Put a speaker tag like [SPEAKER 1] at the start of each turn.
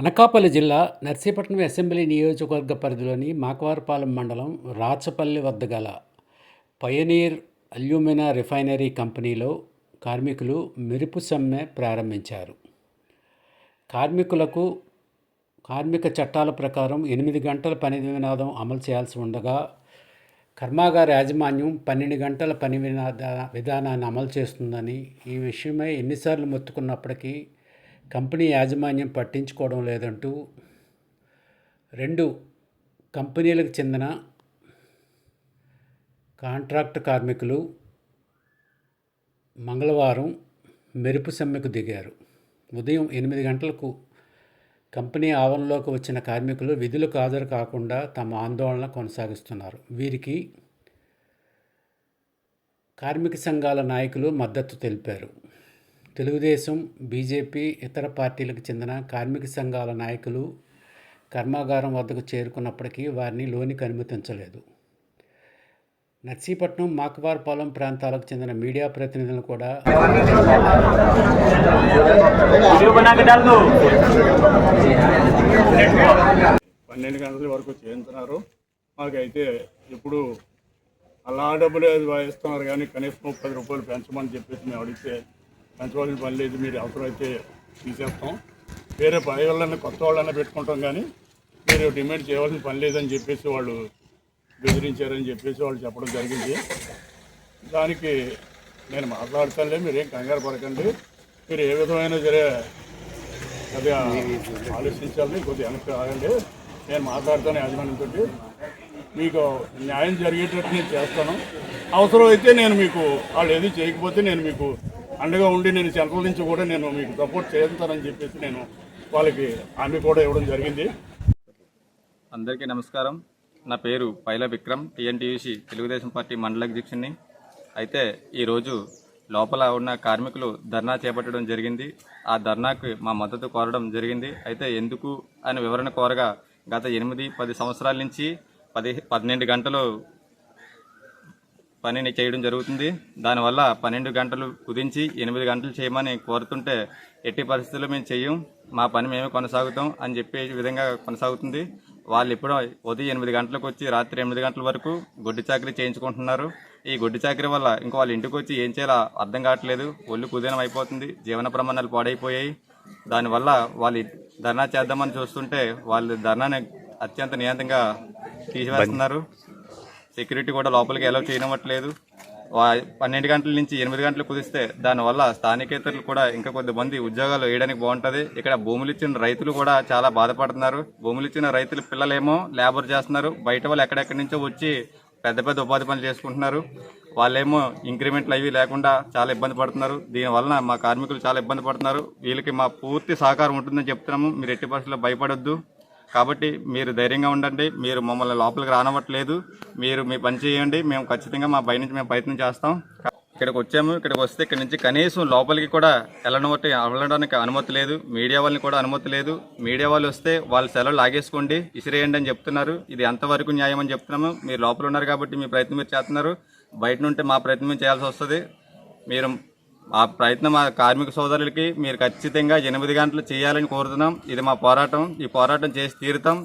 [SPEAKER 1] అనకాపల్లి జిల్లా నర్సీపట్నం అసెంబ్లీ నియోజకవర్గ పరిధిలోని మాకవారపాలెం మండలం రాచపల్లి వద్ద గల పయనీర్ అల్యూమినా రిఫైనరీ కంపెనీలో కార్మికులు మెరుపు సమ్మె ప్రారంభించారు. కార్మిక చట్టాల ప్రకారం 8 గంటల పని వినాదం అమలు చేయాల్సి ఉండగా కర్మాగార యాజమాన్యం 12 గంటల పని విధానాన్ని అమలు చేస్తుందని, ఈ విషయమై ఎన్నిసార్లు మొత్తుకున్నప్పటికీ కంపెనీ యాజమాన్యం పట్టించుకోవడం లేదంటూ 2 కంపెనీలకు చెందిన కాంట్రాక్ట్ కార్మికులు మంగళవారం మెరుపు సమ్మెకు దిగారు. ఉదయం 8 గంటలకు కంపెనీ ఆవరణలోకి వచ్చిన కార్మికులు విధులకు హాజరు కాకుండా తమ ఆందోళన కొనసాగిస్తున్నారు. వీరికి కార్మిక సంఘాల నాయకులు మద్దతు తెలిపారు. తెలుగుదేశం, బీజేపీ, ఇతర పార్టీలకు చెందిన కార్మిక సంఘాల నాయకులు కర్మాగారం వద్దకు చేరుకున్నప్పటికీ వారిని లోనికి అనుమతించలేదు. నర్సీపట్నం, మాకవారపాలెం ప్రాంతాలకు చెందిన మీడియా ప్రతినిధులు కూడా
[SPEAKER 2] 12 గంటల వరకు చేయించున్నారు. మాకైతే ఇప్పుడు అలా డబ్బులు ఇస్తున్నారు, కానీ కనీసం 30 రూపాయలు పెంచమని చెప్పేసి మేము అడిగితే పెంచవలసిన పని లేదు, మీరు అవసరమైతే తీసేస్తాం, వేరే పని వాళ్ళని కొత్త వాళ్ళన్నా పెట్టుకుంటాం, కానీ మీరు డిమాండ్ చేయవలసిన పని లేదని చెప్పేసి వాళ్ళు బెదిరించారని చెప్పేసి వాళ్ళు చెప్పడం జరిగింది. దానికి నేను మాట్లాడతానులే, మీరేం కంగారు పడకండి, మీరు ఏ విధమైన సరే అది ఆలోచించాలని కొద్దిగా వెనక్కి ఆగండి, నేను మాట్లాడతాను యాజమాన్యంతో, మీకు న్యాయం జరిగేటట్టు నేను చేస్తాను, అవసరమైతే నేను మీకు వాళ్ళు ఏది చేయకపోతే నేను మీకు అండగా ఉండి నేను సెంట్రల్ నుంచి కూడా నేను మీకు సపోర్ట్ చేస్తానని చెప్పేసి నేను వాళ్ళకి హామీ కూడా ఇవ్వడం జరిగింది.
[SPEAKER 3] అందరికీ నమస్కారం. నా పేరు పైల విక్రమ్, టీఎన్టీయూసీ తెలుగుదేశం పార్టీ మండల అధ్యక్షుడిని. అయితే ఈరోజు లోపల ఉన్న కార్మికులు ధర్నా చేపట్టడం జరిగింది. ఆ ధర్నాకు మా మద్దతు కోరడం జరిగింది. అయితే ఎందుకు అని వివరణ కోరగా, గత 8-10 సంవత్సరాల నుంచి 12 గంటలు పనిని చేయడం జరుగుతుంది. దానివల్ల 12 గంటలు కుదించి 8 గంటలు చేయమని కోరుతుంటే ఎట్టి పరిస్థితుల్లో మేము చెయ్యం, మా పని మేమే కొనసాగుతాం అని చెప్పే విధంగా కొనసాగుతుంది. వాళ్ళు ఇప్పుడు ఉదయం 8 గంటలకు వచ్చి రాత్రి 8 గంటల వరకు గొడ్డి చాకరీ చేయించుకుంటున్నారు. ఈ గొడ్డి చాకరీ వల్ల ఇంకా వాళ్ళ ఇంటికి వచ్చి ఏం చేయాలో అర్థం కావట్లేదు, ఒళ్ళు కుదీనం అయిపోతుంది, జీవన ప్రమాణాలు పాడైపోయాయి. దానివల్ల వాళ్ళు ధర్నా చేద్దామని చూస్తుంటే వాళ్ళు ధర్నాని అత్యంత నియంత్రణగా తీసివేస్తున్నారు. సెక్యూరిటీ కూడా లోపలికి అలౌ చేయనివ్వట్లేదు. 12 గంటల నుంచి 8 గంటలు కుదిస్తే దానివల్ల స్థానికేతరులు కూడా ఇంకా కొద్దిమంది ఉద్యోగాలు వేయడానికి బాగుంటుంది. ఇక్కడ భూములు ఇచ్చిన రైతులు కూడా చాలా బాధపడుతున్నారు. భూములు ఇచ్చిన రైతుల పిల్లలేమో లేబర్ చేస్తున్నారు, బయట వాళ్ళు ఎక్కడెక్కడి నుంచో వచ్చి పెద్ద పెద్ద ఉపాధి పనులు చేసుకుంటున్నారు. వాళ్ళేమో ఇంక్రిమెంట్లు అవి లేకుండా చాలా ఇబ్బంది పడుతున్నారు. దీనివలన మా కార్మికులు చాలా ఇబ్బంది పడుతున్నారు. వీళ్ళకి మా పూర్తి సహకారం ఉంటుందని చెప్తున్నాము. మీరు ఎట్టి పరిస్థితుల్లో భయపడొద్దు. కాబట్టి మీరు ధైర్యంగా ఉండండి. మీరు మమ్మల్ని లోపలికి రానివ్వట్లేదు, మీరు మీ పని చేయండి, మేము ఖచ్చితంగా మా బయట నుంచి మేము ప్రయత్నం చేస్తాం. ఇక్కడికి వచ్చాము, ఇక్కడికి వస్తే ఇక్కడి నుంచి కనీసం లోపలికి కూడా వెళ్ళడానికి అనుమతి లేదు, మీడియా వాళ్ళని కూడా అనుమతి లేదు. మీడియా వాళ్ళు వస్తే వాళ్ళు సెలవులు లాగేసుకోండి, ఇసిరేయండి అని చెప్తున్నారు. ఇది ఎంతవరకు న్యాయం అని చెప్తున్నాము. మీరు లోపల ఉన్నారు కాబట్టి మీ ప్రయత్నం మీరు చేస్తున్నారు, బయట నుండి మా ప్రయత్నం మేము చేయాల్సి వస్తుంది. మీరు ఆ ప్రయత్నం మా కార్మిక సోదరులకి మీరు ఖచ్చితంగా 8 గంటలు చేయాలని కోరుతున్నాం. ఇది మా పోరాటం, ఈ పోరాటం చేసి తీరుతాం.